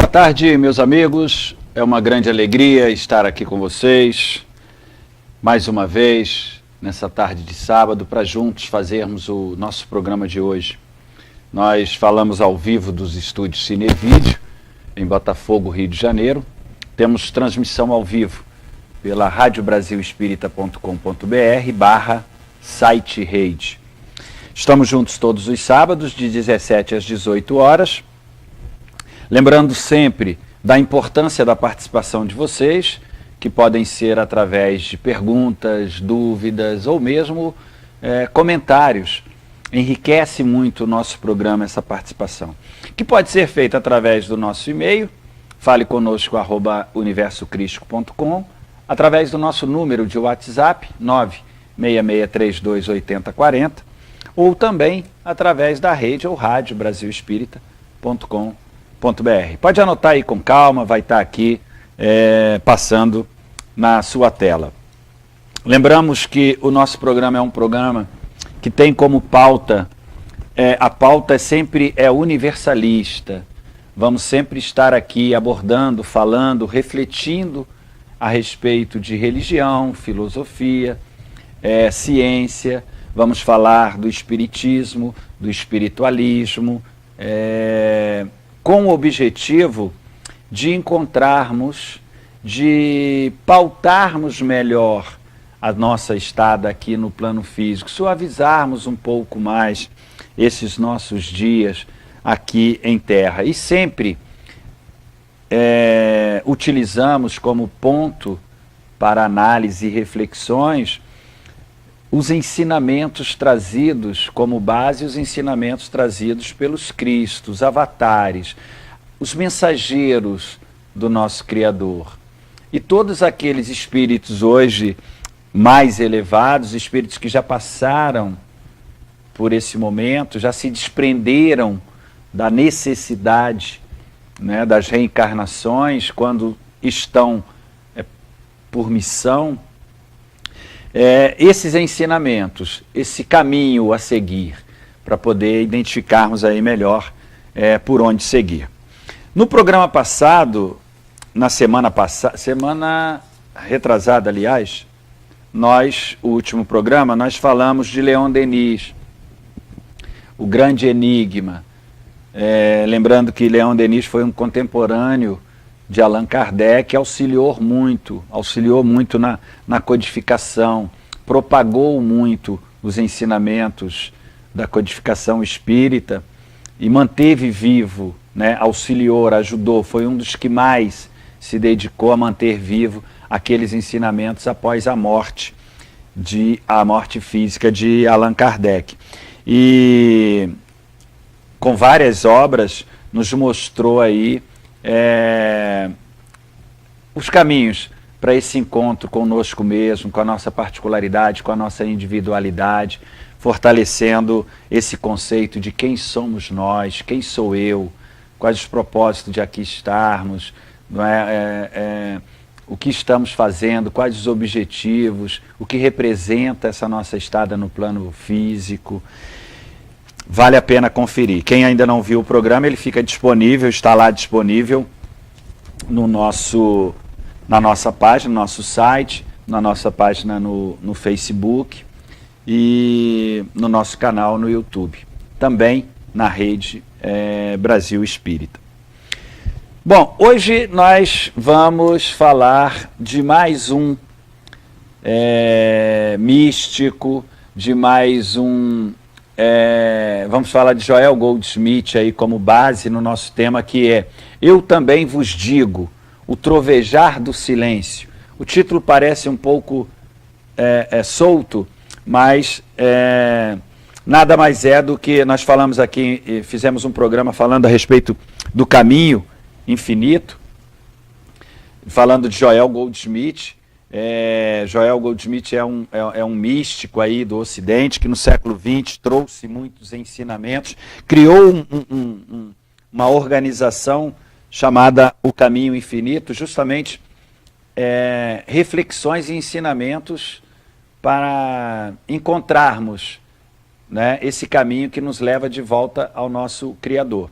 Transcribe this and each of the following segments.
tarde, meus amigos. É uma grande alegria estar aqui com vocês, mais uma vez, nessa tarde de sábado, para juntos fazermos o nosso programa de hoje. Nós falamos ao vivo dos estúdios Cinevídeo, em Botafogo, Rio de Janeiro. Temos transmissão ao vivo pela radiobrasilespírita.com.br/site rede. Estamos juntos todos os sábados, de 17 às 18 horas. Lembrando sempre da importância da participação de vocês, que podem ser através de perguntas, dúvidas ou mesmo comentários. Enriquece muito o nosso programa essa participação, que pode ser feita através do nosso e-mail, faleconosco@universocrístico.com, através do nosso número de WhatsApp, 966328040, ou também através da rede ou rádio brasilespírita.com.br. Pode anotar aí com calma, vai estar aqui passando na sua tela. Lembramos que o nosso programa é um programa que tem como pauta, a pauta sempre é universalista. Vamos sempre estar aqui abordando, falando, refletindo a respeito de religião, filosofia, ciência. Vamos falar do espiritismo, do espiritualismo, com o objetivo de encontrarmos, de pautarmos melhor a nossa estada aqui no plano físico, suavizarmos um pouco mais esses nossos dias aqui em terra. E sempre utilizamos como ponto para análise e reflexões os ensinamentos trazidos como base, os ensinamentos trazidos pelos Cristos, os avatares, os mensageiros do nosso Criador. E todos aqueles espíritos hoje mais elevados, espíritos que já passaram por esse momento, já se desprenderam da necessidade, das reencarnações, quando estão por missão, esses ensinamentos, esse caminho a seguir, para poder identificarmos aí melhor por onde seguir. No programa passado, na semana retrasada, aliás, o último programa, nós falamos de Leon Denis, o grande enigma. Lembrando que Leon Denis foi um contemporâneo de Allan Kardec, auxiliou muito na codificação, propagou muito os ensinamentos da codificação espírita e manteve vivo, auxiliou, ajudou, foi um dos que mais se dedicou a manter vivo aqueles ensinamentos após a morte física de Allan Kardec. E com várias obras nos mostrou aí os caminhos para esse encontro conosco mesmo, com a nossa particularidade, com a nossa individualidade, fortalecendo esse conceito de quem somos nós, quem sou eu, quais os propósitos de aqui estarmos, o que estamos fazendo, quais os objetivos, o que representa essa nossa estada no plano físico. Vale a pena conferir. Quem ainda não viu o programa, ele fica disponível, está lá disponível na nossa página, no nosso site, na nossa página no Facebook e no nosso canal no YouTube. Também na rede Brasil Espírita. Bom, hoje nós vamos falar de mais um místico, de mais um... vamos falar de Joel Goldsmith aí como base no nosso tema, que é Eu Também Vos Digo, o Trovejar do Silêncio. O título parece um pouco solto, mas nada mais é do que nós falamos aqui, fizemos um programa falando a respeito do caminho infinito, falando de Joel Goldsmith. Joel Goldsmith é um místico aí do Ocidente que no século XX trouxe muitos ensinamentos, criou uma organização chamada O Caminho Infinito, justamente reflexões e ensinamentos para encontrarmos esse caminho que nos leva de volta ao nosso Criador.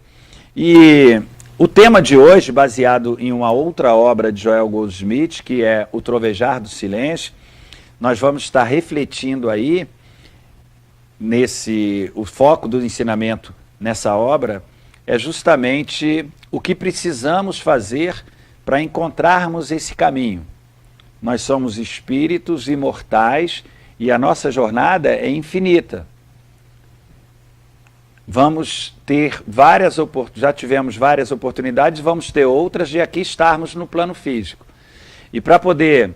E O tema de hoje, baseado em uma outra obra de Joel Goldsmith, que é O Trovejar do Silêncio, nós vamos estar refletindo aí, o foco do ensinamento nessa obra é justamente o que precisamos fazer para encontrarmos esse caminho. Nós somos espíritos imortais e a nossa jornada é infinita. Vamos ter várias oportunidades, já tivemos várias oportunidades, vamos ter outras de aqui estarmos no plano físico. E para poder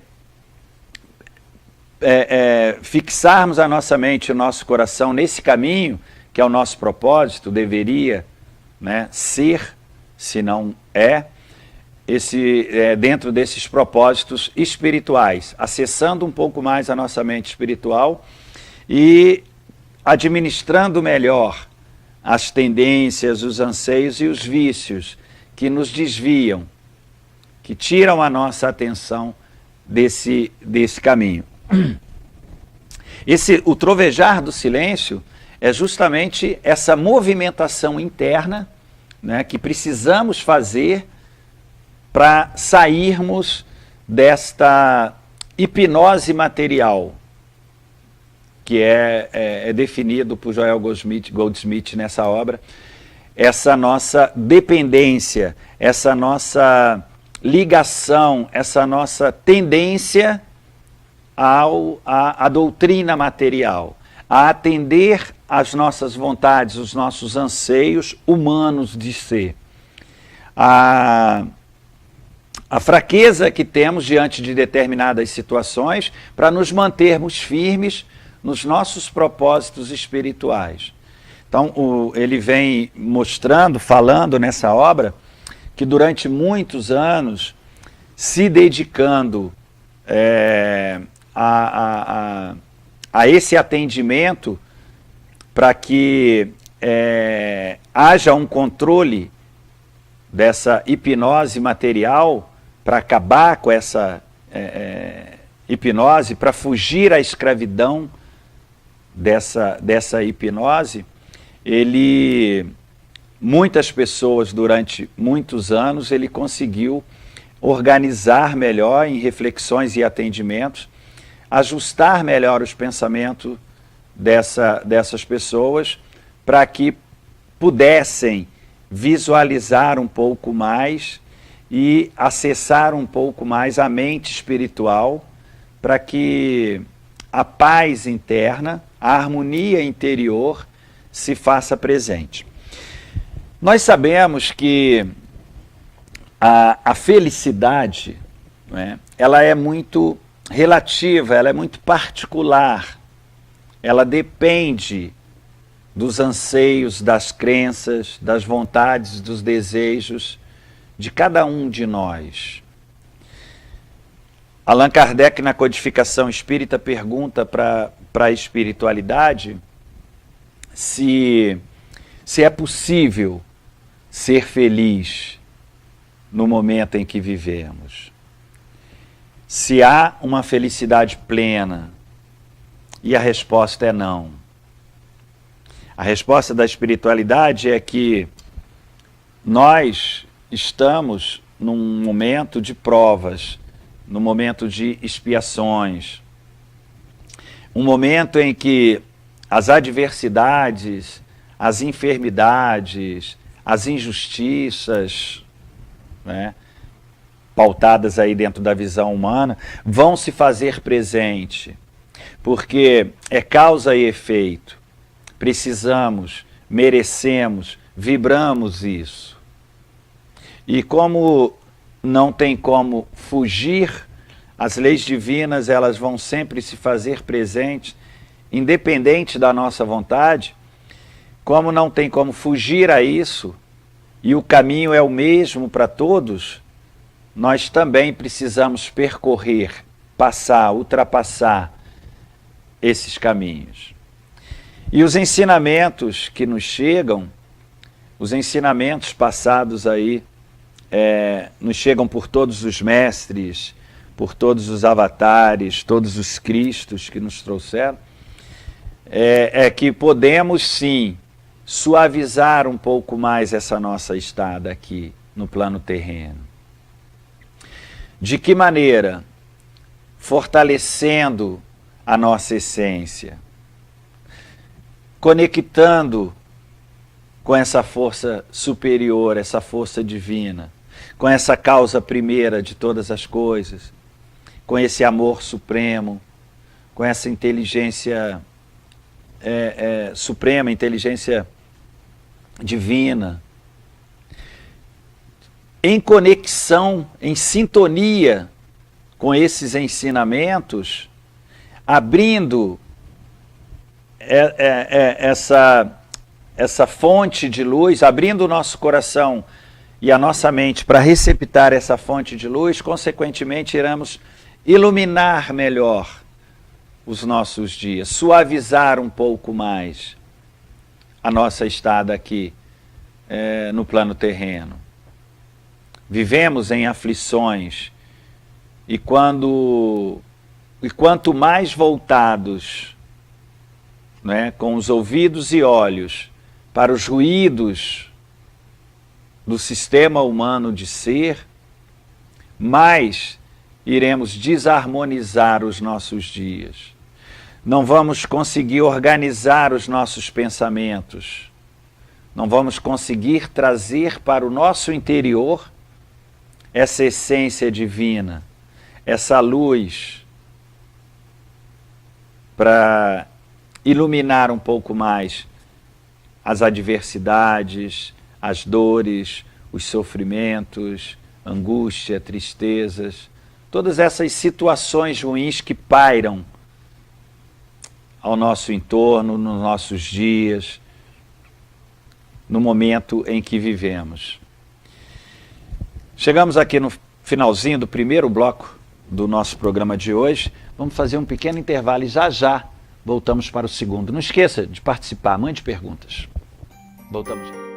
fixarmos a nossa mente e o nosso coração nesse caminho, que é o nosso propósito, deveria, né, ser, se não é, dentro desses propósitos espirituais, acessando um pouco mais a nossa mente espiritual e administrando melhor as tendências, os anseios e os vícios que nos desviam, que tiram a nossa atenção desse caminho. O trovejar do silêncio é justamente essa movimentação interna, né, que precisamos fazer para sairmos desta hipnose material, que é definido por Joel Goldsmith nessa obra, essa nossa dependência, essa nossa ligação, essa nossa tendência à doutrina material, a atender às nossas vontades, os nossos anseios humanos de ser. A fraqueza que temos diante de determinadas situações para nos mantermos firmes nos nossos propósitos espirituais. Então, ele vem mostrando, falando nessa obra, que durante muitos anos, se dedicando a esse atendimento para que haja um controle dessa hipnose material, para acabar com essa hipnose, para fugir à escravidão dessa hipnose, muitas pessoas durante muitos anos, ele conseguiu organizar melhor em reflexões e atendimentos, ajustar melhor os pensamentos dessas pessoas para que pudessem visualizar um pouco mais e acessar um pouco mais a mente espiritual, para que a paz interna, a harmonia interior se faça presente. Nós sabemos que a felicidade, né, ela é muito relativa, ela é muito particular, ela depende dos anseios, das crenças, das vontades, dos desejos de cada um de nós. Allan Kardec, na Codificação Espírita, pergunta para a espiritualidade se é possível ser feliz no momento em que vivemos. Se há uma felicidade plena, e a resposta é não. A resposta da espiritualidade é que nós estamos num momento de provas, num momento de expiações, um momento em que as adversidades, as enfermidades, as injustiças, né, pautadas aí dentro da visão humana, vão se fazer presente, porque é causa e efeito. Precisamos, merecemos, vibramos isso. E como não tem como fugir, as leis divinas, elas vão sempre se fazer presentes, independente da nossa vontade. Como não tem como fugir a isso, e o caminho é o mesmo para todos, nós também precisamos percorrer, passar, ultrapassar esses caminhos. E os ensinamentos que nos chegam, os ensinamentos passados aí, nos chegam por todos os mestres, por todos os avatares, todos os cristos que nos trouxeram, é que podemos sim suavizar um pouco mais essa nossa estada aqui no plano terreno. De que maneira? Fortalecendo a nossa essência, conectando com essa força superior, essa força divina, com essa causa primeira de todas as coisas, com esse amor supremo, com essa inteligência suprema, inteligência divina, em conexão, em sintonia com esses ensinamentos, abrindo essa fonte de luz, abrindo o nosso coração e a nossa mente para receptar essa fonte de luz, consequentemente iremos iluminar melhor os nossos dias, suavizar um pouco mais a nossa estada aqui no plano terreno. Vivemos em aflições e quanto mais voltados, né, com os ouvidos e olhos para os ruídos do sistema humano de ser, mais iremos desarmonizar os nossos dias. Não vamos conseguir organizar os nossos pensamentos. Não vamos conseguir trazer para o nosso interior essa essência divina, essa luz, para iluminar um pouco mais as adversidades, as dores, os sofrimentos, angústia, tristezas, todas essas situações ruins que pairam ao nosso entorno, nos nossos dias, no momento em que vivemos. Chegamos aqui no finalzinho do primeiro bloco do nosso programa de hoje. Vamos fazer um pequeno intervalo e já voltamos para o segundo. Não esqueça de participar, mande perguntas. Voltamos já.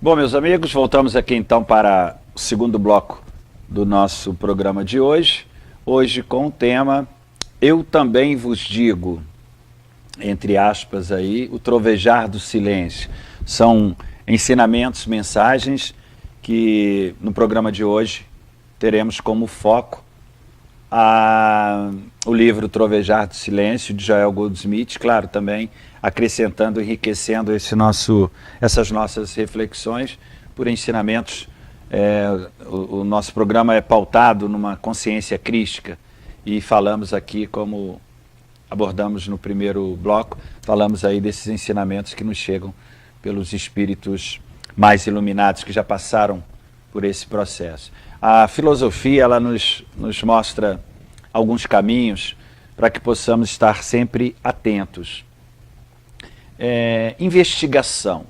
Bom, meus amigos, voltamos aqui então para o segundo bloco do nosso programa de hoje. Hoje com o tema Eu Também Vos Digo, entre aspas aí, o trovejar do silêncio. São ensinamentos, mensagens que no programa de hoje teremos como foco o livro Trovejar do Silêncio, de Joel Goldsmith, claro, também acrescentando, enriquecendo essas nossas reflexões por ensinamentos. O nosso programa é pautado numa consciência crística e falamos aqui, como abordamos no primeiro bloco, falamos aí desses ensinamentos que nos chegam pelos espíritos mais iluminados que já passaram por esse processo. A filosofia, ela nos mostra alguns caminhos para que possamos estar sempre atentos. Investigação.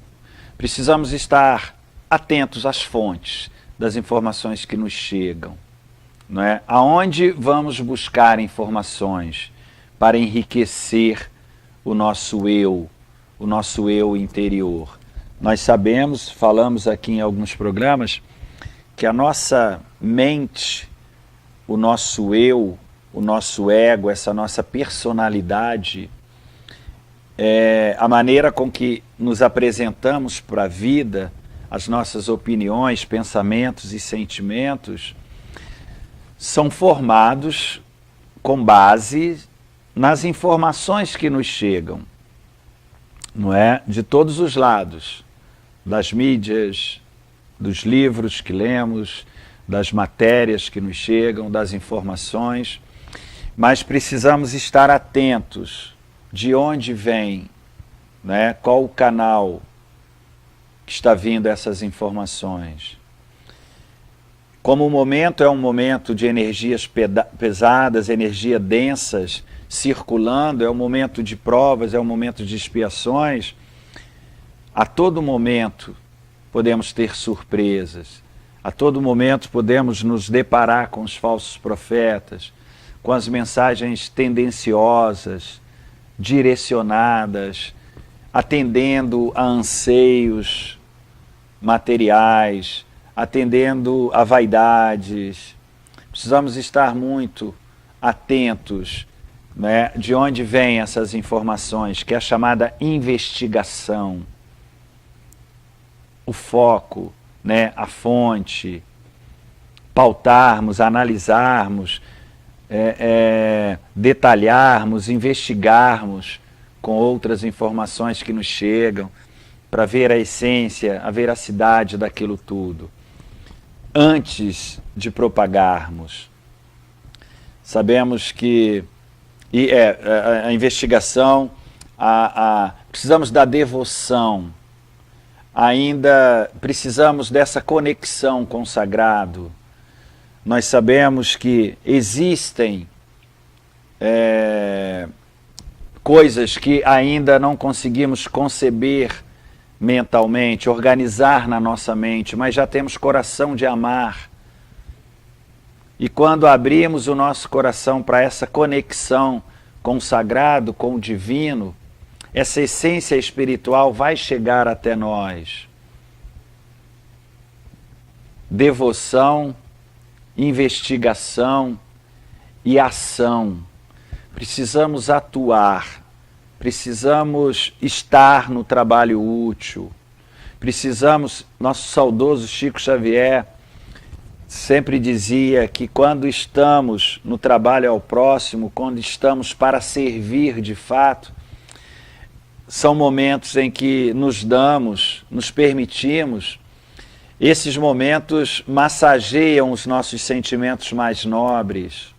Precisamos estar atentos às fontes das informações que nos chegam. Não é? Aonde vamos buscar informações para enriquecer o nosso eu interior. Nós sabemos, falamos aqui em alguns programas, que a nossa mente, o nosso eu, o nosso ego, essa nossa personalidade, a maneira com que nos apresentamos para a vida, as nossas opiniões, pensamentos e sentimentos, são formados com base nas informações que nos chegam, não é? De todos os lados, das mídias, dos livros que lemos, das matérias que nos chegam, das informações, mas precisamos estar atentos de onde vem, né? Qual o canal que está vindo essas informações. Como o momento é um momento de energias pesadas, energias densas circulando, é um momento de provas, é um momento de expiações, a todo momento podemos ter surpresas, a todo momento podemos nos deparar com os falsos profetas, com as mensagens tendenciosas, direcionadas, atendendo a anseios materiais, atendendo a vaidades. Precisamos estar muito atentos, né, de onde vêm essas informações, que é a chamada investigação. O foco, né, a fonte, pautarmos, analisarmos, detalharmos, investigarmos com outras informações que nos chegam, para ver a essência, a veracidade daquilo tudo, antes de propagarmos. Sabemos que a investigação, precisamos da devoção, ainda precisamos dessa conexão com o sagrado. Nós sabemos que existem coisas que ainda não conseguimos conceber mentalmente, organizar na nossa mente, mas já temos coração de amar. E quando abrimos o nosso coração para essa conexão com o sagrado, com o divino, essa essência espiritual vai chegar até nós. Devoção, investigação e ação. Precisamos atuar, precisamos estar no trabalho útil, precisamos, nosso saudoso Chico Xavier sempre dizia que quando estamos no trabalho ao próximo, quando estamos para servir de fato, são momentos em que nos damos, nos permitimos, esses momentos massageiam os nossos sentimentos mais nobres,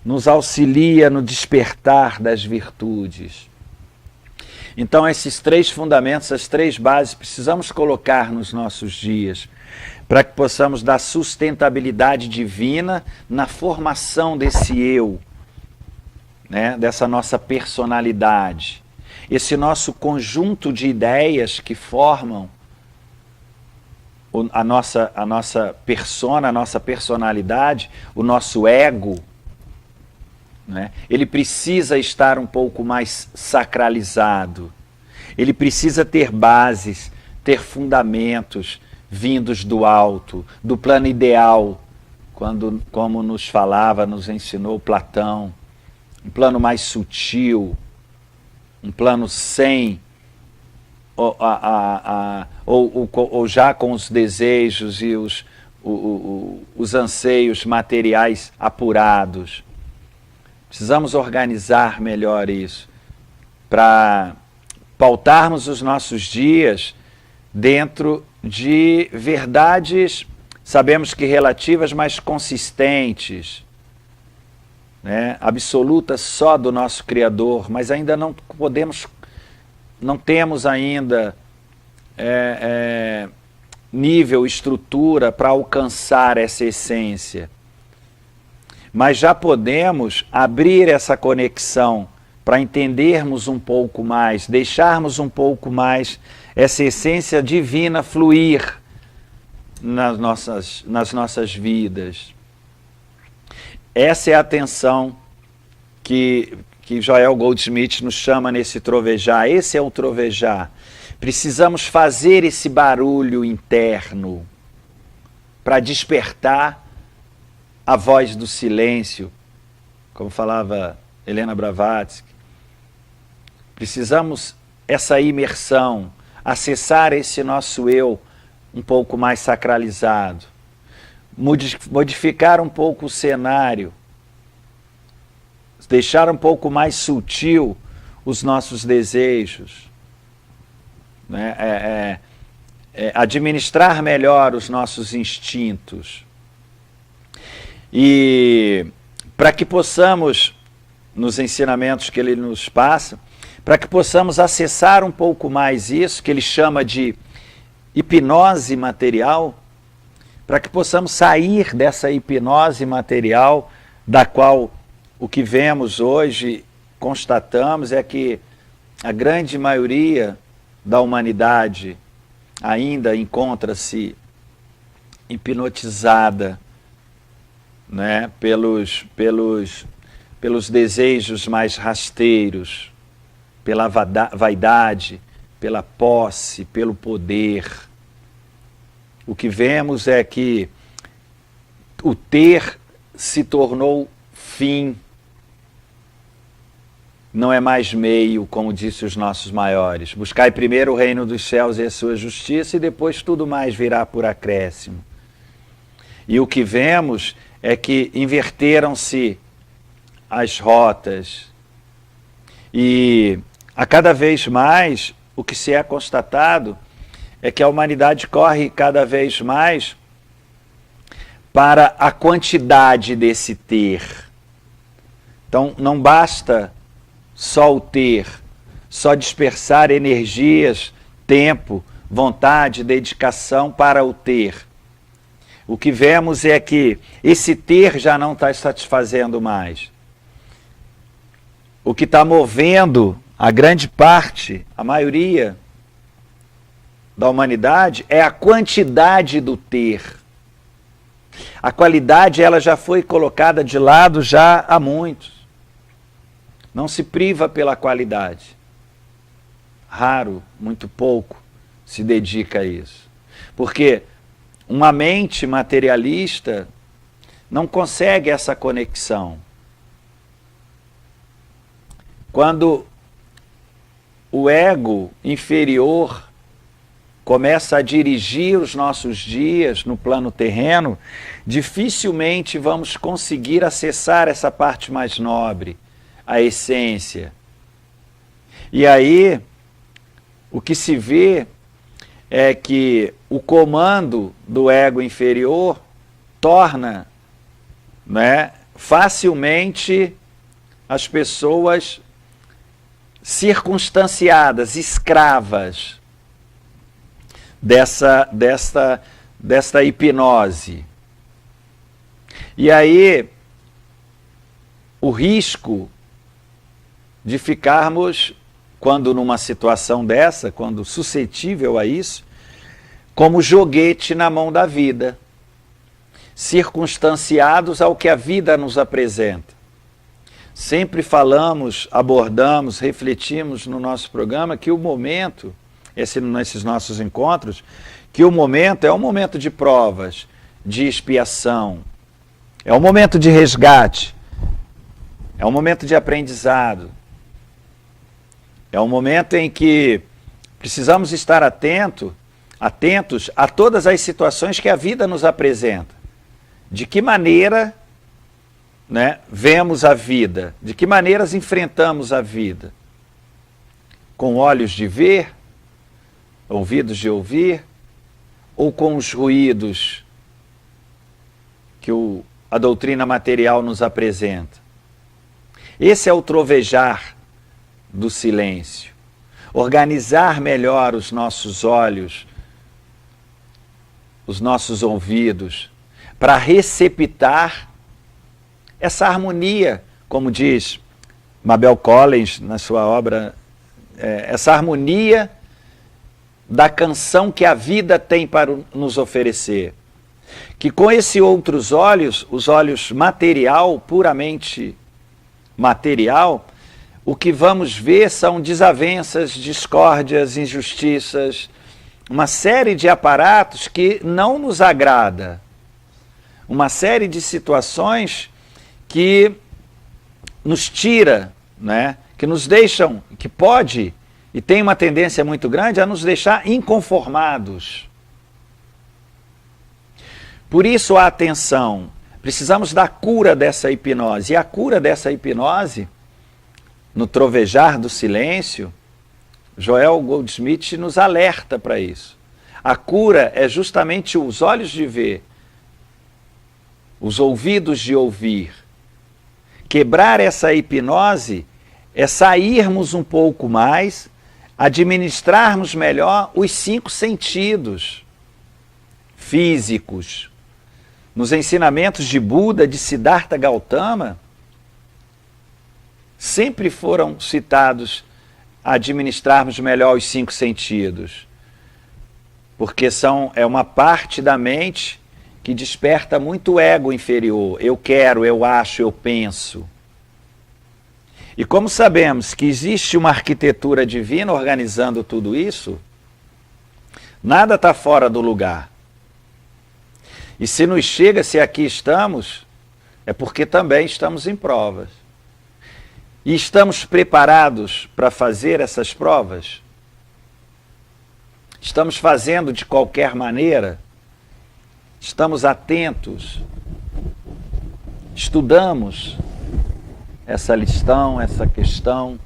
nos auxilia no despertar das virtudes. Então esses três fundamentos, as três bases, precisamos colocar nos nossos dias, para que possamos dar sustentabilidade divina na formação desse eu, né, dessa nossa personalidade. Esse nosso conjunto de ideias que formam a nossa persona, a nossa personalidade, o nosso ego, né? Ele precisa estar um pouco mais sacralizado. Ele precisa ter bases, ter fundamentos vindos do alto, do plano ideal, como nos falava, nos ensinou Platão, um plano mais sutil, um plano sem, ou já com os desejos e os anseios materiais apurados. Precisamos organizar melhor isso, para pautarmos os nossos dias dentro de verdades, sabemos que relativas, mas consistentes, né? Absolutas só do nosso Criador, mas ainda não temos ainda nível, estrutura para alcançar essa essência. Mas já podemos abrir essa conexão para entendermos um pouco mais, deixarmos um pouco mais essa essência divina fluir nas nossas vidas. Essa é a atenção que Joel Goldsmith nos chama nesse trovejar. Esse é o trovejar. Precisamos fazer esse barulho interno para despertar a voz do silêncio, como falava Helena Blavatsky, Precisamos essa imersão, acessar esse nosso eu um pouco mais sacralizado, modificar um pouco o cenário, deixar um pouco mais sutil os nossos desejos, né? Administrar melhor os nossos instintos. E para que possamos, nos ensinamentos que ele nos passa, para que possamos acessar um pouco mais isso, que ele chama de hipnose material, para que possamos sair dessa hipnose material, da qual o que vemos hoje, constatamos, é que a grande maioria da humanidade ainda encontra-se hipnotizada, né, pelos desejos mais rasteiros, pela vaidade, pela posse, pelo poder. O que vemos é que o ter se tornou fim, não é mais meio, como disse os nossos maiores. Buscai primeiro o reino dos céus e a sua justiça, e depois tudo mais virá por acréscimo. E o que vemos é que inverteram-se as rotas, e a cada vez mais o que se é constatado é que a humanidade corre cada vez mais para a quantidade desse ter. Então não basta só o ter, só dispersar energias, tempo, vontade, dedicação para o ter. O que vemos é que esse ter já não está satisfazendo mais. O que está movendo a grande parte, a maioria da humanidade, é a quantidade do ter. A qualidade, ela já foi colocada de lado já há muitos. Não se priva pela qualidade. Raro, muito pouco, se dedica a isso. Porque uma mente materialista não consegue essa conexão. Quando o ego inferior começa a dirigir os nossos dias no plano terreno, dificilmente vamos conseguir acessar essa parte mais nobre, a essência. E aí, o que se vê é que o comando do ego inferior torna, né, facilmente as pessoas circunstanciadas, escravas desta hipnose. E aí, o risco de ficarmos, quando numa situação dessa, quando suscetível a isso, como joguete na mão da vida, circunstanciados ao que a vida nos apresenta. Sempre falamos, abordamos, refletimos no nosso programa que o momento, nesses nossos encontros, que o momento é um momento de provas, de expiação, é um momento de resgate, é um momento de aprendizado, é um momento em que precisamos estar atentos a todas as situações que a vida nos apresenta. De que maneira, né, vemos a vida, de que maneiras enfrentamos a vida. Com olhos de ver, ouvidos de ouvir, ou com os ruídos que a doutrina material nos apresenta. Esse é o trovejar do silêncio. Organizar melhor os nossos olhos, os nossos ouvidos, para receptar essa harmonia, como diz Mabel Collins na sua obra, essa harmonia da canção que a vida tem para nos oferecer. Que com esses outros olhos, os olhos material, puramente material, o que vamos ver são desavenças, discórdias, injustiças, uma série de aparatos que não nos agrada, uma série de situações que nos tira, né, que nos deixam, que pode e tem uma tendência muito grande a nos deixar inconformados. Por isso a atenção, precisamos da cura dessa hipnose. E a cura dessa hipnose, no trovejar do silêncio, Joel Goldsmith nos alerta para isso. A cura é justamente os olhos de ver, os ouvidos de ouvir. Quebrar essa hipnose é sairmos um pouco mais, administrarmos melhor os 5 sentidos físicos. Nos ensinamentos de Buda, de Siddhartha Gautama, sempre foram citados administrarmos melhor os 5 sentidos, porque é uma parte da mente que desperta muito ego inferior. Eu quero, eu acho, eu penso. E como sabemos que existe uma arquitetura divina organizando tudo isso, nada está fora do lugar. E se nos chega, se aqui estamos, é porque também estamos em provas. E estamos preparados para fazer essas provas? Estamos fazendo de qualquer maneira? Estamos atentos? Estudamos essa lição, essa questão?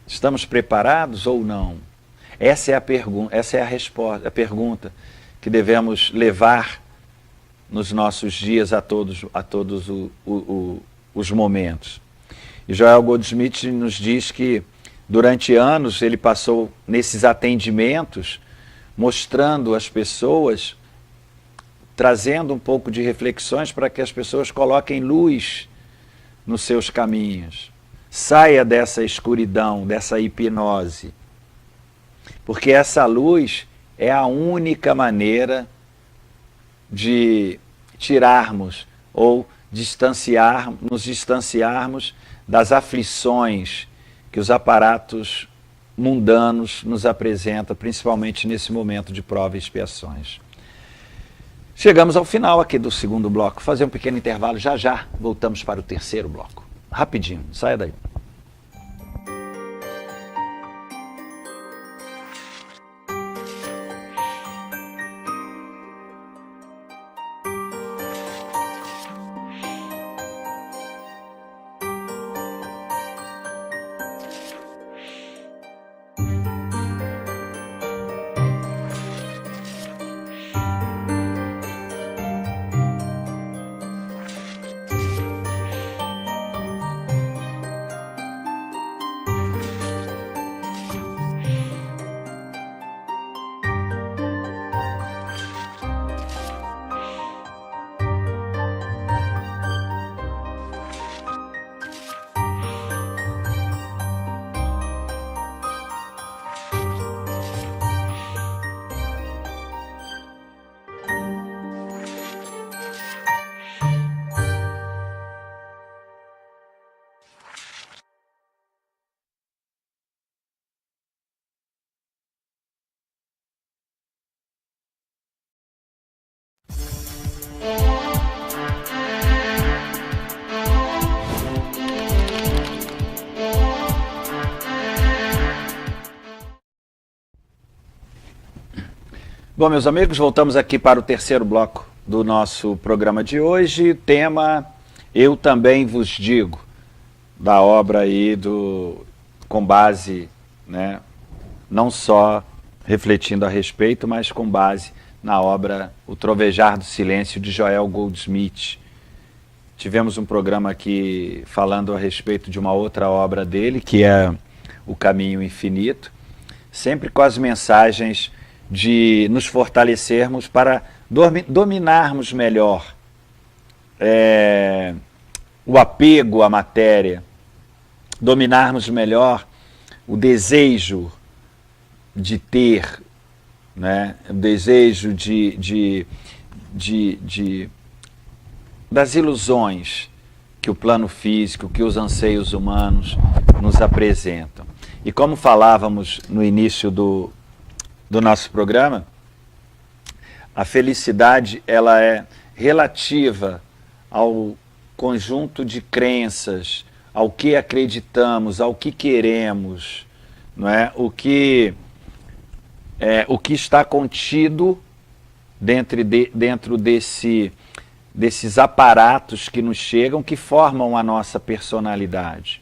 Estamos preparados ou não? Essa é a pergunta, essa é a resposta, a pergunta que devemos levar nos nossos dias a todos os momentos. E Joel Goldsmith nos diz que durante anos ele passou nesses atendimentos, mostrando às pessoas, trazendo um pouco de reflexões para que as pessoas coloquem luz nos seus caminhos. Saia dessa escuridão, dessa hipnose. Porque essa luz é a única maneira de tirarmos ou nos distanciarmos das aflições que os aparatos mundanos nos apresentam, principalmente nesse momento de prova e expiações. Chegamos ao final aqui do segundo bloco. Vou fazer um pequeno intervalo, já voltamos para o terceiro bloco. Rapidinho, saia daí. Bom, meus amigos, voltamos aqui para o terceiro bloco do nosso programa de hoje. Tema Eu Também Vos Digo, da obra aí com base, né, não só refletindo a respeito, mas com base na obra O Trovejar do Silêncio, de Joel Goldsmith. Tivemos um programa aqui falando a respeito de uma outra obra dele, que é O Caminho Infinito, sempre com as mensagens de nos fortalecermos para dominarmos melhor o apego à matéria, dominarmos melhor o desejo de ter, né? O desejo das ilusões que o plano físico, que os anseios humanos nos apresentam. E como falávamos no início do nosso programa, a felicidade ela é relativa ao conjunto de crenças ao que acreditamos, ao que queremos, não é? O que está contido dentro desses aparatos que nos chegam, que formam a nossa personalidade.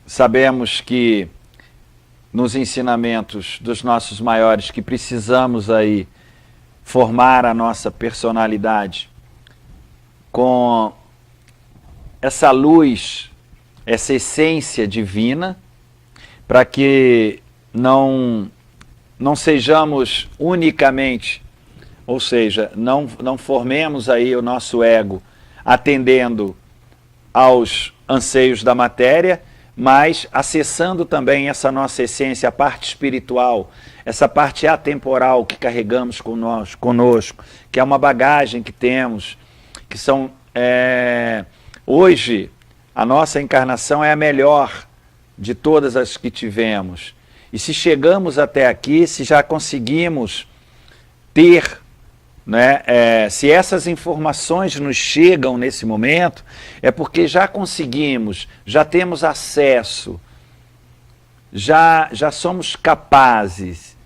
Sabemos que nos ensinamentos dos nossos maiores que precisamos aí formar a nossa personalidade com essa luz, essa essência divina, para que não sejamos unicamente, ou seja, não formemos aí o nosso ego atendendo aos anseios da matéria, mas acessando também essa nossa essência, a parte espiritual, essa parte atemporal que carregamos conosco, que é uma bagagem que temos, que são... Hoje, a nossa encarnação é a melhor de todas as que tivemos. E se chegamos até aqui, se já conseguimos ter, né, se essas informações nos chegam nesse momento, é porque já conseguimos, já temos acesso, já somos capazes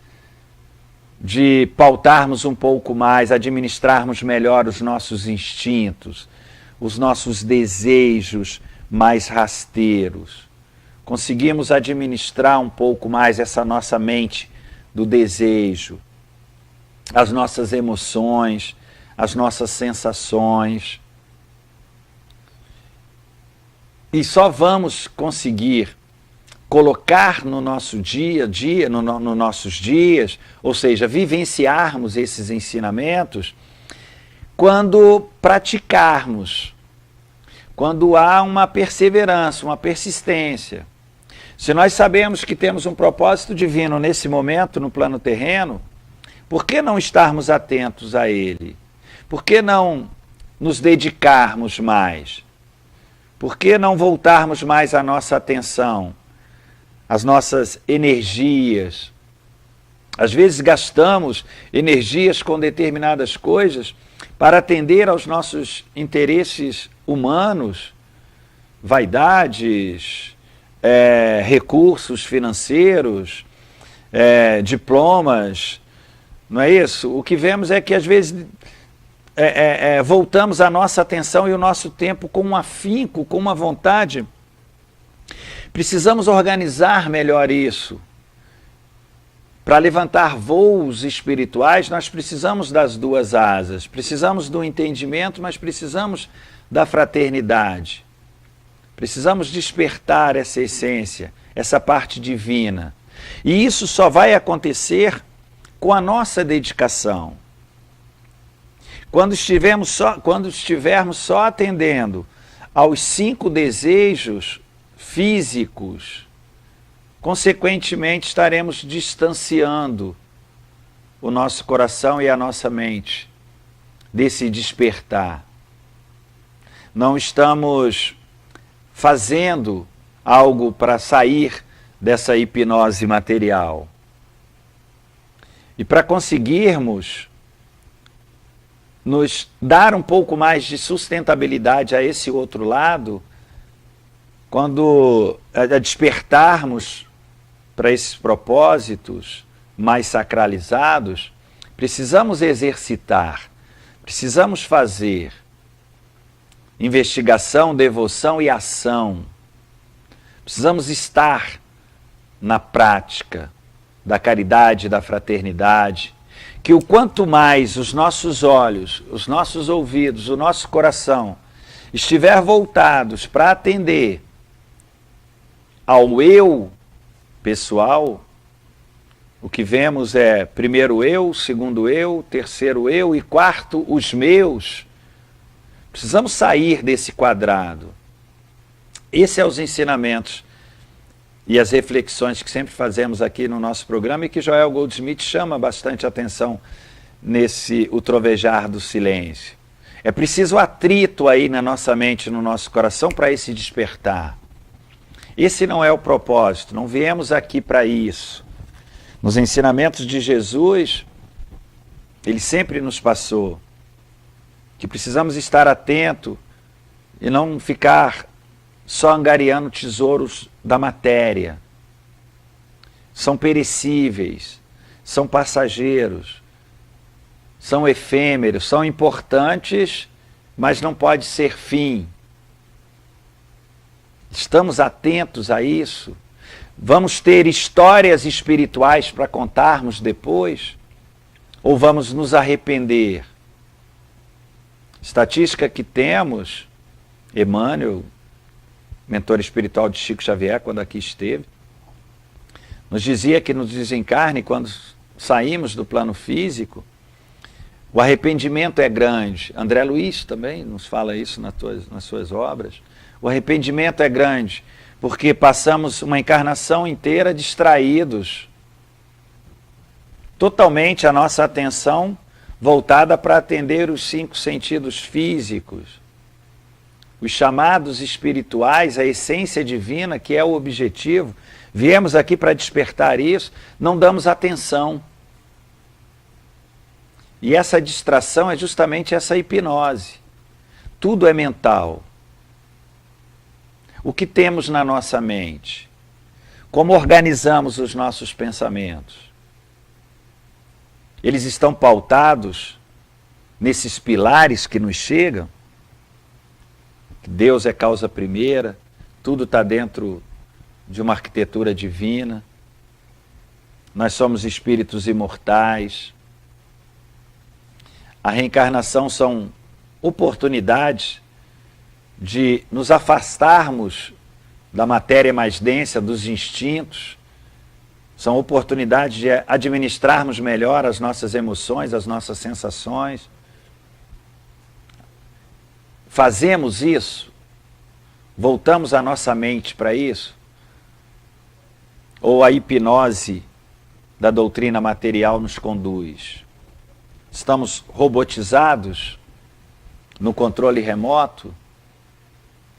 de pautarmos um pouco mais, administrarmos melhor os nossos instintos, os nossos desejos mais rasteiros. Conseguimos administrar um pouco mais essa nossa mente do desejo, as nossas emoções, as nossas sensações. E só vamos conseguir colocar no nosso dia a dia, nos nossos dias, ou seja, vivenciarmos esses ensinamentos, quando praticarmos, quando há uma perseverança, uma persistência. Se nós sabemos que temos um propósito divino nesse momento no plano terreno, por que não estarmos atentos a ele? Por que não nos dedicarmos mais? Por que não voltarmos mais a nossa atenção, as nossas energias? Às vezes gastamos energias com determinadas coisas para atender aos nossos interesses humanos, vaidades, recursos financeiros, diplomas, não é isso? O que vemos é que às vezes voltamos a nossa atenção e o nosso tempo com um afinco, com uma vontade. Precisamos organizar melhor isso. Para levantar voos espirituais, nós precisamos das duas asas, precisamos do entendimento, mas precisamos da fraternidade. Precisamos despertar essa essência, essa parte divina. E isso só vai acontecer com a nossa dedicação. Quando estivermos só atendendo aos 5 desejos físicos, consequentemente estaremos distanciando o nosso coração e a nossa mente desse despertar. Não estamos fazendo algo para sair dessa hipnose material. E para conseguirmos nos dar um pouco mais de sustentabilidade a esse outro lado, quando despertarmos para esses propósitos mais sacralizados, precisamos exercitar, precisamos fazer investigação, devoção e ação. Precisamos estar na prática da caridade, da fraternidade, que o quanto mais os nossos olhos, os nossos ouvidos, o nosso coração estiver voltados para atender ao eu pessoal, o que vemos é primeiro eu, segundo eu, terceiro eu e quarto os meus. Precisamos sair desse quadrado. Esses são os ensinamentos e as reflexões que sempre fazemos aqui no nosso programa e que Joel Goldsmith chama bastante atenção nesse O Trovejar do Silêncio. É preciso atrito aí na nossa mente, no nosso coração para esse despertar. Esse não é o propósito, não viemos aqui para isso. Nos ensinamentos de Jesus, ele sempre nos passou que precisamos estar atento e não ficar só angariando tesouros da matéria. São perecíveis, são passageiros, são efêmeros, são importantes, mas não pode ser fim. Estamos atentos a isso? Vamos ter histórias espirituais para contarmos depois? Ou vamos nos arrepender? Estatística que temos, Emmanuel, mentor espiritual de Chico Xavier, quando aqui esteve, nos dizia que no desencarne, quando saímos do plano físico, o arrependimento é grande. André Luiz também nos fala isso nas suas obras. O arrependimento é grande, porque passamos uma encarnação inteira distraídos, totalmente a nossa atenção voltada para atender os 5 sentidos físicos, os chamados espirituais, a essência divina, que é o objetivo. Viemos aqui para despertar isso, não damos atenção. E essa distração é justamente essa hipnose. Tudo é mental. O que temos na nossa mente? Como organizamos os nossos pensamentos? Eles estão pautados nesses pilares que nos chegam? Deus é causa primeira, tudo está dentro de uma arquitetura divina, nós somos espíritos imortais. A reencarnação são oportunidades de nos afastarmos da matéria mais densa, dos instintos. São oportunidades de administrarmos melhor as nossas emoções, as nossas sensações. Fazemos isso? Voltamos a nossa mente para isso? Ou a hipnose da doutrina material nos conduz? Estamos robotizados no controle remoto,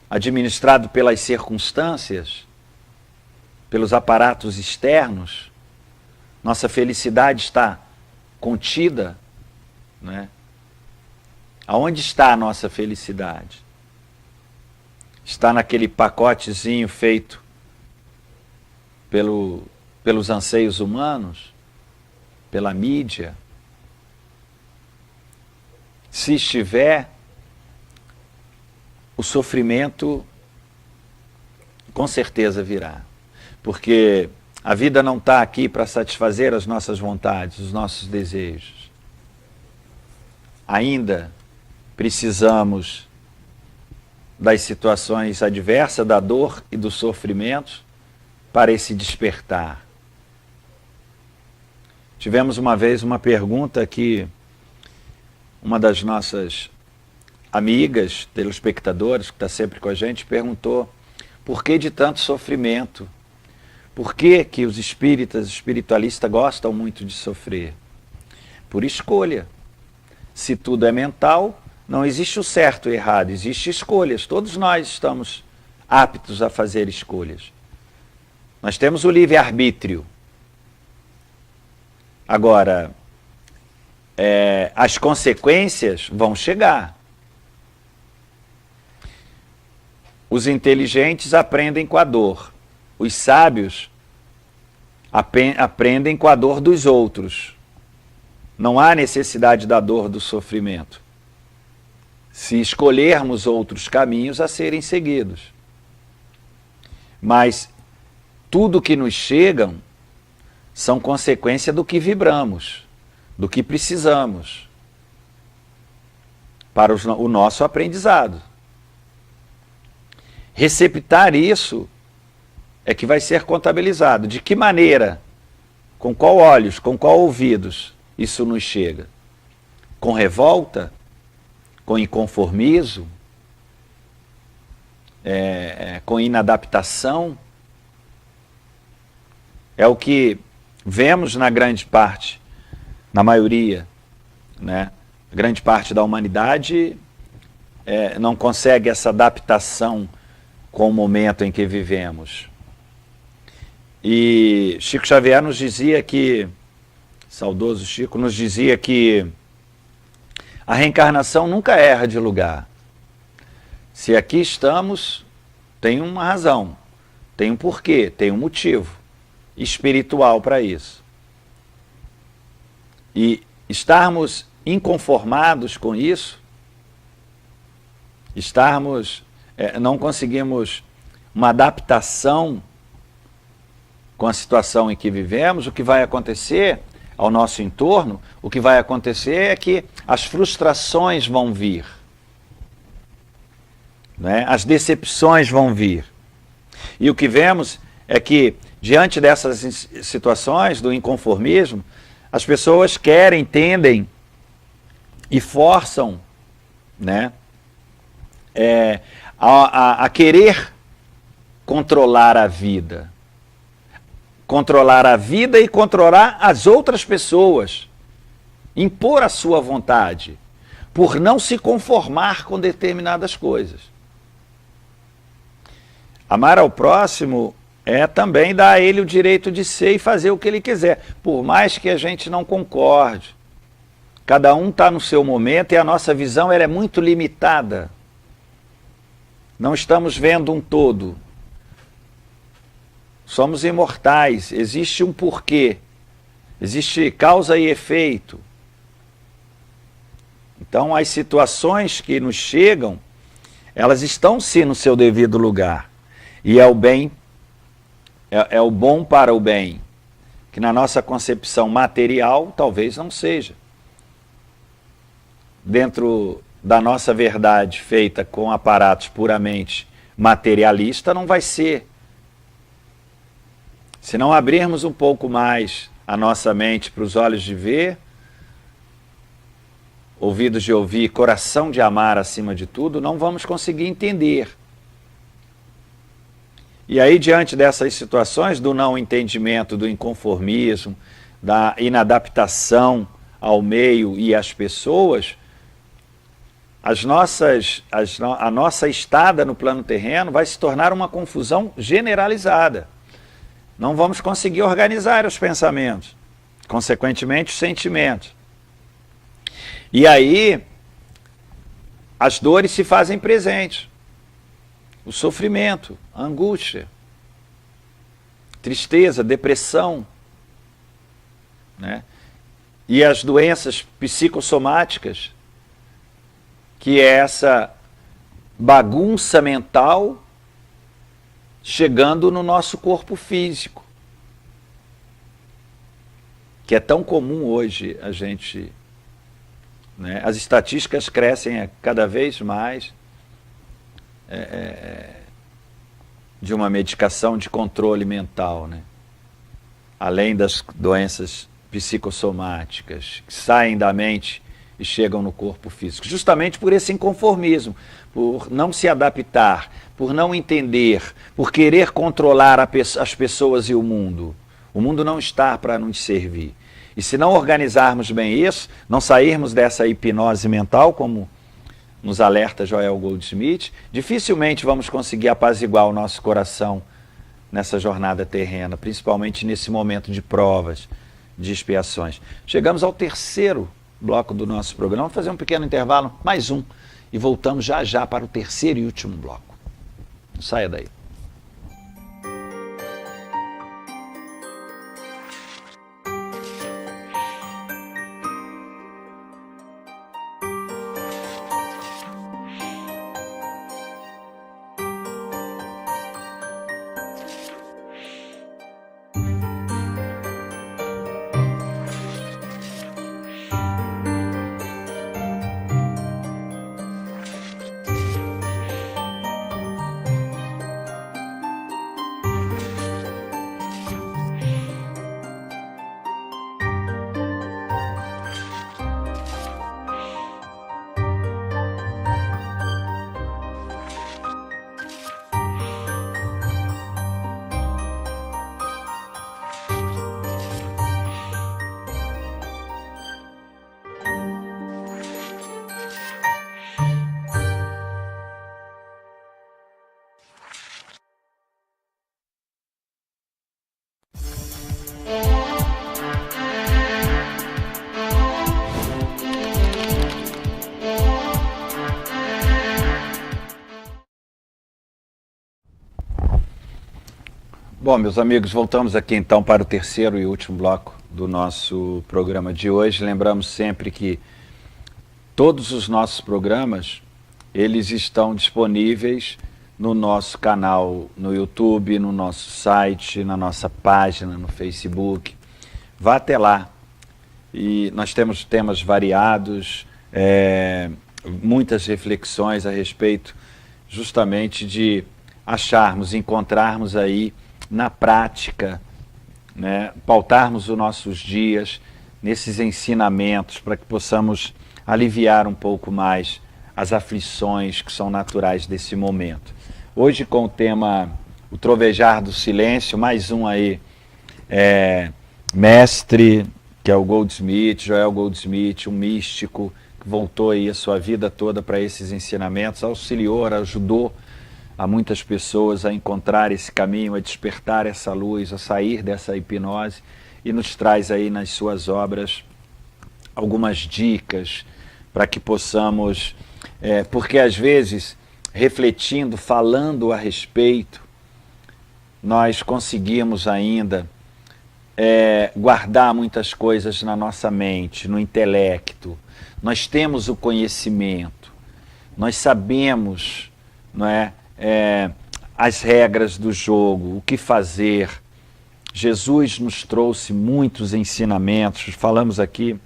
administrado pelas circunstâncias, pelos aparatos externos? Nossa felicidade está contida, né? Aonde está a nossa felicidade? Está naquele pacotezinho feito pelos anseios humanos? Pela mídia? Se estiver, o sofrimento com certeza virá. Porque a vida não está aqui para satisfazer as nossas vontades, os nossos desejos. Ainda precisamos das situações adversas, da dor e do sofrimento para esse despertar. Tivemos uma vez uma pergunta que uma das nossas amigas, telespectadoras, que está sempre com a gente, perguntou: por que de tanto sofrimento? Por que que os espíritas, espiritualistas gostam muito de sofrer? Por escolha. Se tudo é mental, não existe o certo e o errado, existem escolhas. Todos nós estamos aptos a fazer escolhas. Nós temos o livre-arbítrio. Agora, as consequências vão chegar. Os inteligentes aprendem com a dor. Os sábios aprendem com a dor dos outros. Não há necessidade da dor do sofrimento, se escolhermos outros caminhos a serem seguidos. Mas tudo que nos chegam são consequência do que vibramos, do que precisamos para o nosso aprendizado. Receptar isso é que vai ser contabilizado. De que maneira, com qual olhos, com qual ouvidos isso nos chega? Com revolta? Com inconformismo? Com inadaptação? É o que vemos na grande parte, na maioria, né? A grande parte da humanidade não consegue essa adaptação com o momento em que vivemos. E Chico Xavier nos dizia que, saudoso Chico, nos dizia que a reencarnação nunca erra de lugar. Se aqui estamos, tem uma razão, tem um porquê, tem um motivo espiritual para isso. E estarmos inconformados com isso, não conseguimos uma adaptação com a situação em que vivemos, o que vai acontecer ao nosso entorno, o que vai acontecer é que as frustrações vão vir, né? As decepções vão vir. E o que vemos é que, diante dessas situações do inconformismo, as pessoas querem, tendem e forçam, né, a querer controlar a vida. Controlar a vida e controlar as outras pessoas. Impor a sua vontade, por não se conformar com determinadas coisas. Amar ao próximo é também dar a ele o direito de ser e fazer o que ele quiser, por mais que a gente não concorde. Cada um está no seu momento e a nossa visão ela é muito limitada. Não estamos vendo um todo. Somos imortais, existe um porquê, existe causa e efeito. Então, as situações que nos chegam, elas estão sim no seu devido lugar. E é o bem, é o bom para o bem, que na nossa concepção material talvez não seja. Dentro da nossa verdade feita com aparatos puramente materialistas, não vai ser. Se não abrirmos um pouco mais a nossa mente para os olhos de ver, ouvidos de ouvir, coração de amar acima de tudo, não vamos conseguir entender. E aí, diante dessas situações do não entendimento, do inconformismo, da inadaptação ao meio e às pessoas, a nossa estada no plano terreno vai se tornar uma confusão generalizada. Não vamos conseguir organizar os pensamentos, consequentemente os sentimentos. E aí, as dores se fazem presentes. O sofrimento, a angústia, tristeza, depressão, né? E as doenças psicossomáticas, que é essa bagunça mental chegando no nosso corpo físico, que é tão comum hoje a gente, né? As estatísticas crescem cada vez mais de uma medicação de controle mental, né? Além das doenças psicossomáticas que saem da mente e chegam no corpo físico, justamente por esse inconformismo, por não se adaptar, por não entender, por querer controlar as pessoas e o mundo. O mundo não está para nos servir. E se não organizarmos bem isso, não sairmos dessa hipnose mental, como nos alerta Joel Goldsmith, dificilmente vamos conseguir apaziguar o nosso coração nessa jornada terrena, principalmente nesse momento de provas, de expiações. Chegamos ao terceiro bloco do nosso programa. Vamos fazer um pequeno intervalo, mais um, e voltamos já já para o terceiro e último bloco. Não saia daí. Bom, meus amigos, voltamos aqui então para o terceiro e último bloco do nosso programa de hoje. Lembramos sempre que todos os nossos programas, eles estão disponíveis no nosso canal no YouTube, no nosso site, na nossa página no Facebook. Vá até lá. E nós temos temas variados, muitas reflexões a respeito justamente de encontrarmos aí na prática, né, pautarmos os nossos dias nesses ensinamentos para que possamos aliviar um pouco mais as aflições que são naturais desse momento. Hoje com o tema O Trovejar do Silêncio, mais um aí, mestre, que é o Goldsmith, Joel Goldsmith, um místico, que voltou aí a sua vida toda para esses ensinamentos, auxiliou, ajudou a muitas pessoas a encontrar esse caminho, a despertar essa luz, a sair dessa hipnose, e nos traz aí nas suas obras algumas dicas para que possamos, porque às vezes, refletindo, falando a respeito, nós conseguimos ainda guardar muitas coisas na nossa mente, no intelecto. Nós temos o conhecimento, nós sabemos, não é? As regras do jogo, o que fazer. Jesus nos trouxe muitos ensinamentos, falamos aqui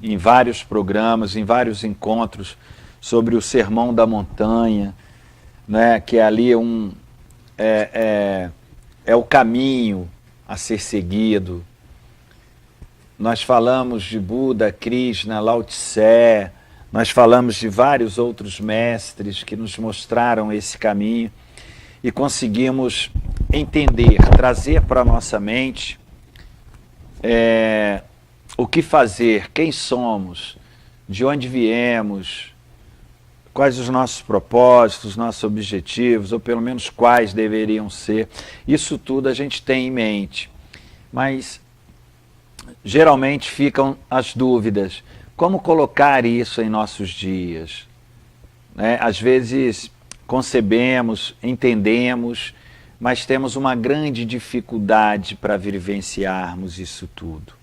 em vários programas, em vários encontros, sobre o Sermão da Montanha, né, que é ali é o caminho a ser seguido. Nós falamos de Buda, Krishna, Lao Tse, nós falamos de vários outros mestres que nos mostraram esse caminho e conseguimos entender, trazer para a nossa mente o que fazer, quem somos, de onde viemos, quais os nossos propósitos, nossos objetivos, ou pelo menos quais deveriam ser. Isso tudo a gente tem em mente, mas geralmente ficam as dúvidas. Como colocar isso em nossos dias? Às vezes concebemos, entendemos, mas temos uma grande dificuldade para vivenciarmos isso tudo.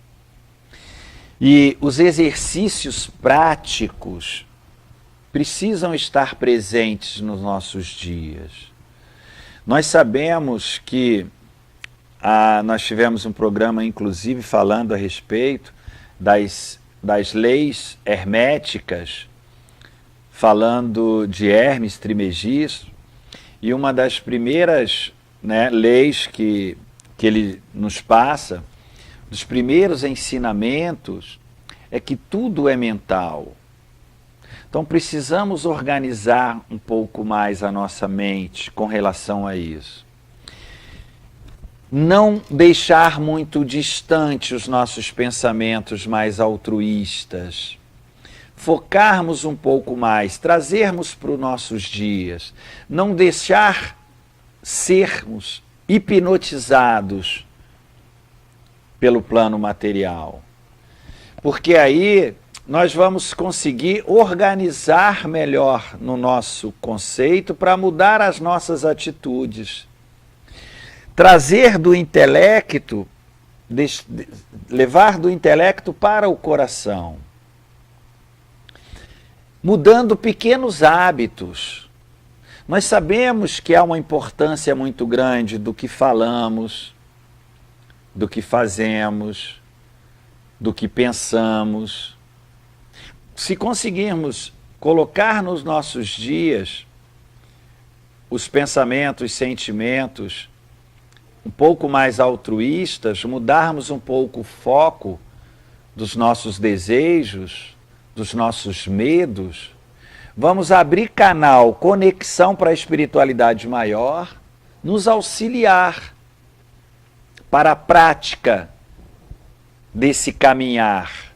E os exercícios práticos precisam estar presentes nos nossos dias. Nós sabemos que nós tivemos um programa, inclusive, falando a respeito das leis herméticas, falando de Hermes Trismegisto, e uma das primeiras, né, leis que ele nos passa, dos primeiros ensinamentos, é que tudo é mental. Então precisamos organizar um pouco mais a nossa mente com relação a isso. Não deixar muito distante os nossos pensamentos mais altruístas. Focarmos um pouco mais, trazermos para os nossos dias. Não deixar sermos hipnotizados pelo plano material. Porque aí nós vamos conseguir organizar melhor no nosso conceito para mudar as nossas atitudes. Trazer do intelecto, levar do intelecto para o coração. Mudando pequenos hábitos. Nós sabemos que há uma importância muito grande do que falamos, do que fazemos, do que pensamos. Se conseguirmos colocar nos nossos dias os pensamentos, sentimentos um pouco mais altruístas, mudarmos um pouco o foco dos nossos desejos, dos nossos medos, vamos abrir canal, conexão para a espiritualidade maior, nos auxiliar para a prática desse caminhar,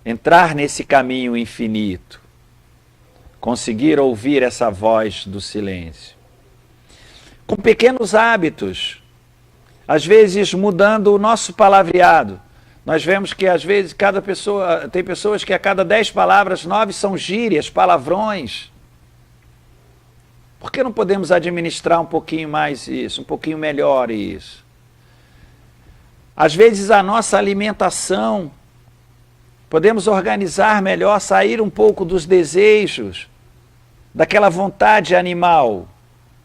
entrar nesse caminho infinito, conseguir ouvir essa voz do silêncio. Com pequenos hábitos, às vezes mudando o nosso palavreado. Nós vemos que às vezes tem pessoas que a cada 10 palavras, 9 são gírias, palavrões. Por que não podemos administrar um pouquinho mais isso, um pouquinho melhor isso? Às vezes a nossa alimentação, podemos organizar melhor, sair um pouco dos desejos, daquela vontade animal,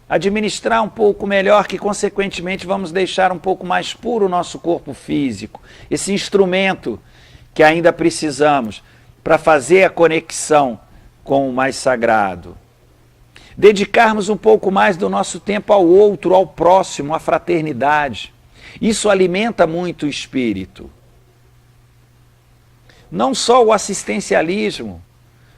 administrar um pouco melhor, que consequentemente vamos deixar um pouco mais puro o nosso corpo físico, esse instrumento que ainda precisamos para fazer a conexão com o mais sagrado. Dedicarmos um pouco mais do nosso tempo ao outro, ao próximo, à fraternidade. Isso alimenta muito o espírito. Não só o assistencialismo,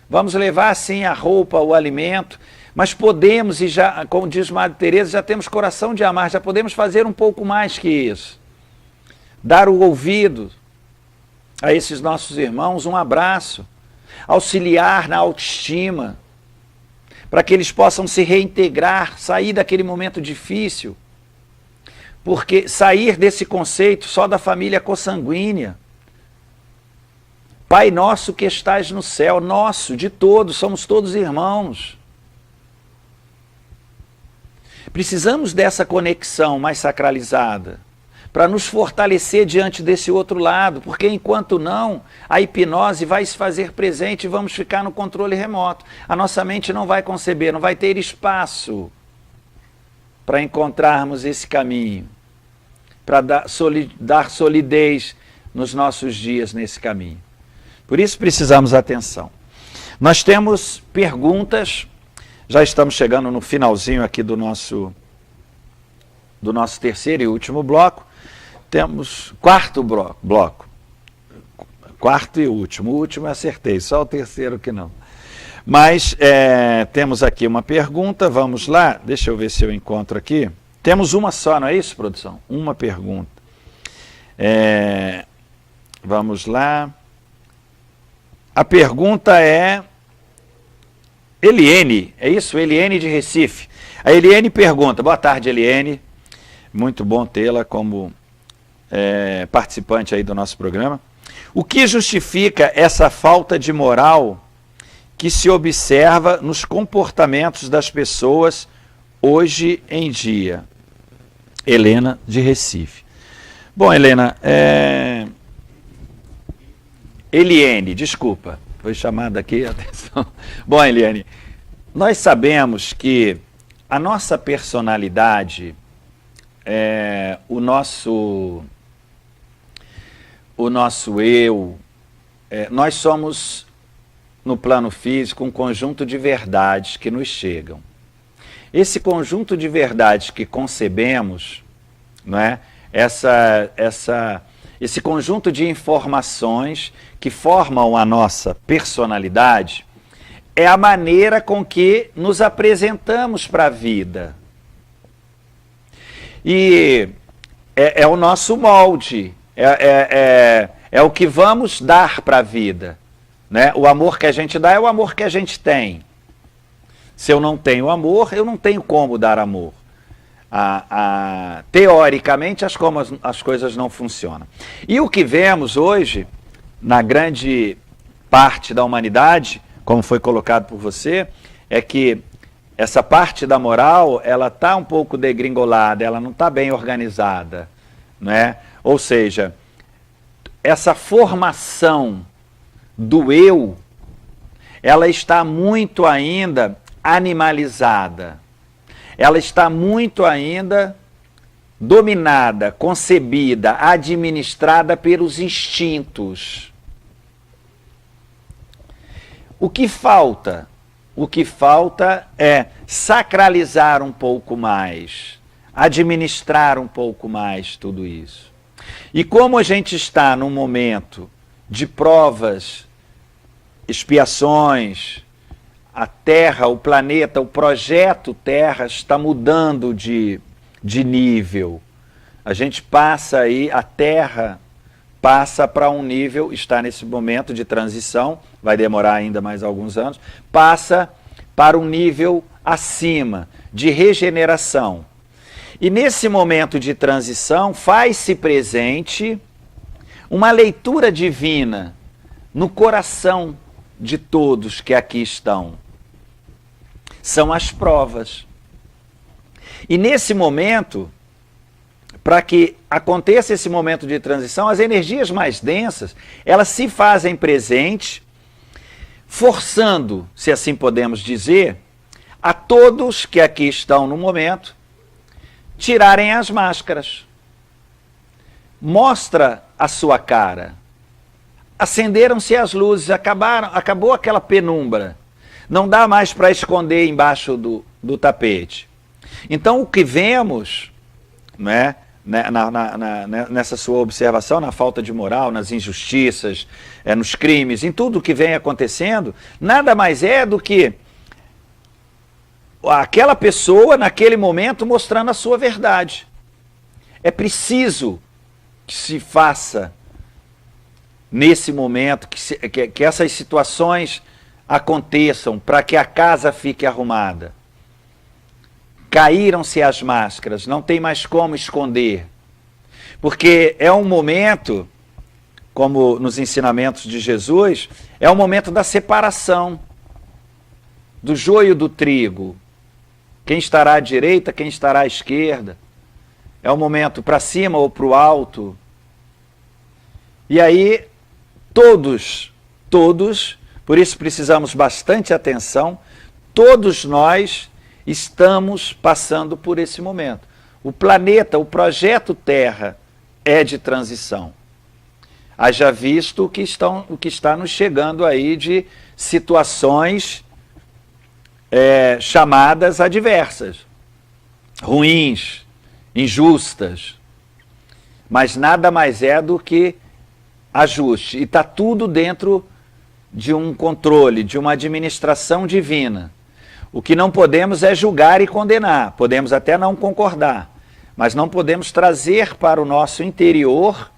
vamos levar sim a roupa, o alimento, mas podemos, e já, como diz Madre Teresa, já temos coração de amar, já podemos fazer um pouco mais que isso. Dar o ouvido a esses nossos irmãos, um abraço, auxiliar na autoestima, para que eles possam se reintegrar, sair daquele momento difícil, porque sair desse conceito só da família consanguínea. Pai nosso que estás no céu, nosso, de todos, somos todos irmãos. Precisamos dessa conexão mais sacralizada, para nos fortalecer diante desse outro lado, porque enquanto não, a hipnose vai se fazer presente e vamos ficar no controle remoto. A nossa mente não vai conceber, não vai ter espaço para encontrarmos esse caminho, para dar solidez nos nossos dias nesse caminho. Por isso precisamos atenção. Nós temos perguntas, já estamos chegando no finalzinho aqui do nosso terceiro e último bloco. Temos quarto bloco. Quarto e último. O último eu acertei, só o terceiro que não. Mas temos aqui uma pergunta, vamos lá. Deixa eu ver se eu encontro aqui. Temos uma só, não é isso, produção? Uma pergunta. Vamos lá. A pergunta é Eliene, é isso? Eliene de Recife. A Eliene pergunta, boa tarde, Eliene. Muito bom tê-la como participante aí do nosso programa. O que justifica essa falta de moral que se observa nos comportamentos das pessoas hoje em dia? Helena de Recife. Bom, Helena, Eliene, desculpa, foi chamada aqui, atenção. Bom, Eliane, nós sabemos que a nossa personalidade, o nosso eu, nós somos, no plano físico, um conjunto de verdades que nos chegam. Esse conjunto de verdades que concebemos, não é? Esse conjunto de informações que formam a nossa personalidade é a maneira com que nos apresentamos para a vida. E é o nosso molde, é o que vamos dar para a vida, né? O amor que a gente dá é o amor que a gente tem. Se eu não tenho amor, eu não tenho como dar amor. Teoricamente, as coisas não funcionam. E o que vemos hoje, na grande parte da humanidade, como foi colocado por você, é que essa parte da moral, ela está um pouco degringolada, ela não está bem organizada, né? Ou seja, essa formação do eu, ela está muito ainda animalizada. Ela está muito ainda dominada, concebida, administrada pelos instintos. O que falta? O que falta é sacralizar um pouco mais, administrar um pouco mais tudo isso. E como a gente está num momento de provas, expiações, a Terra, o planeta, o projeto Terra está mudando de nível. A gente passa aí, a Terra passa para um nível, está nesse momento de transição, vai demorar ainda mais alguns anos, passa para um nível acima, de regeneração. E nesse momento de transição, faz-se presente uma leitura divina no coração de todos que aqui estão. são as provas. E nesse momento, para que aconteça esse momento de transição, as energias mais densas, elas se fazem presentes, forçando, se assim podemos dizer, a todos que aqui estão no momento, tirarem as máscaras. Mostra a sua cara. Acenderam-se as luzes, acabou aquela penumbra. Não dá mais para esconder embaixo do tapete. Então o que vemos, né, nessa sua observação, na falta de moral, nas injustiças, nos crimes, em tudo que vem acontecendo, nada mais é do que aquela pessoa, naquele momento, mostrando a sua verdade. É preciso que se faça, nesse momento, que essas situações aconteçam, para que a casa fique arrumada. Caíram-se as máscaras, não tem mais como esconder. Porque é um momento, como nos ensinamentos de Jesus, é um momento da separação do joio do trigo. Quem estará à direita, quem estará à esquerda. É um momento para cima ou para o alto. E aí, todos, por isso precisamos bastante atenção, todos nós estamos passando por esse momento. O planeta, o projeto Terra é de transição. Haja visto o que está nos chegando aí de situações chamadas adversas, ruins, injustas, mas nada mais é do que ajuste. E está tudo dentro de um controle, de uma administração divina. O que não podemos é julgar e condenar, podemos até não concordar, mas não podemos trazer para o nosso interior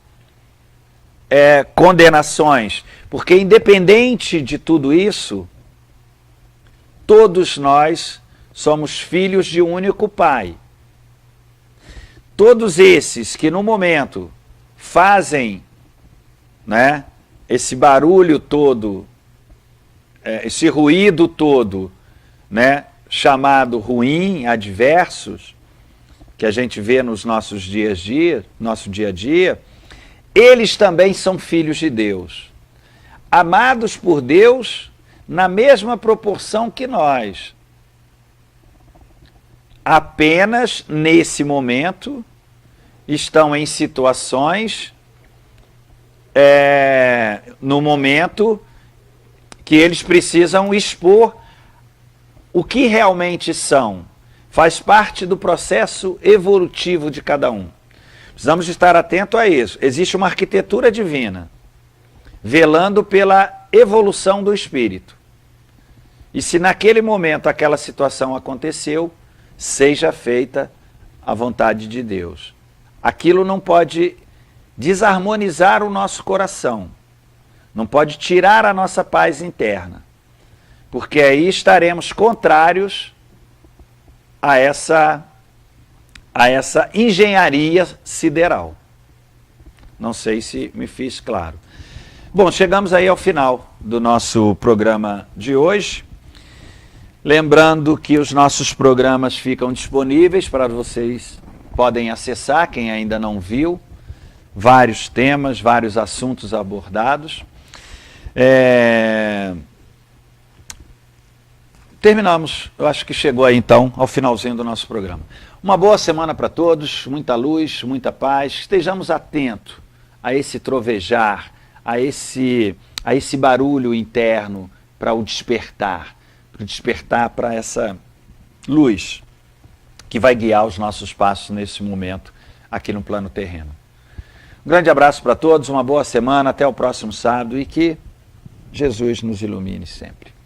condenações, porque independente de tudo isso, todos nós somos filhos de um único Pai. Todos esses que no momento fazem, né, esse barulho todo, esse ruído todo, né, chamado ruim, adversos, que a gente vê nos nossos nosso dia a dia, eles também são filhos de Deus, amados por Deus na mesma proporção que nós. Apenas nesse momento estão em situações, no momento que eles precisam expor o que realmente são. Faz parte do processo evolutivo de cada um. Precisamos estar atentos a isso. Existe uma arquitetura divina, velando pela evolução do espírito. E se naquele momento aquela situação aconteceu, seja feita a vontade de Deus. Aquilo não pode desarmonizar o nosso coração, não pode tirar a nossa paz interna, porque aí estaremos contrários a essa engenharia sideral. Não sei se me fiz claro. Bom, chegamos aí ao final do nosso programa de hoje. Lembrando que os nossos programas ficam disponíveis para vocês, podem acessar, quem ainda não viu, vários temas, vários assuntos abordados. Terminamos, eu acho que chegou aí então ao finalzinho do nosso programa. Uma boa semana para todos, muita luz, muita paz, estejamos atentos a esse trovejar, a esse barulho interno para o despertar para essa luz que vai guiar os nossos passos nesse momento aqui no plano terreno. Um grande abraço para todos, uma boa semana, até o próximo sábado e que Jesus nos ilumine sempre.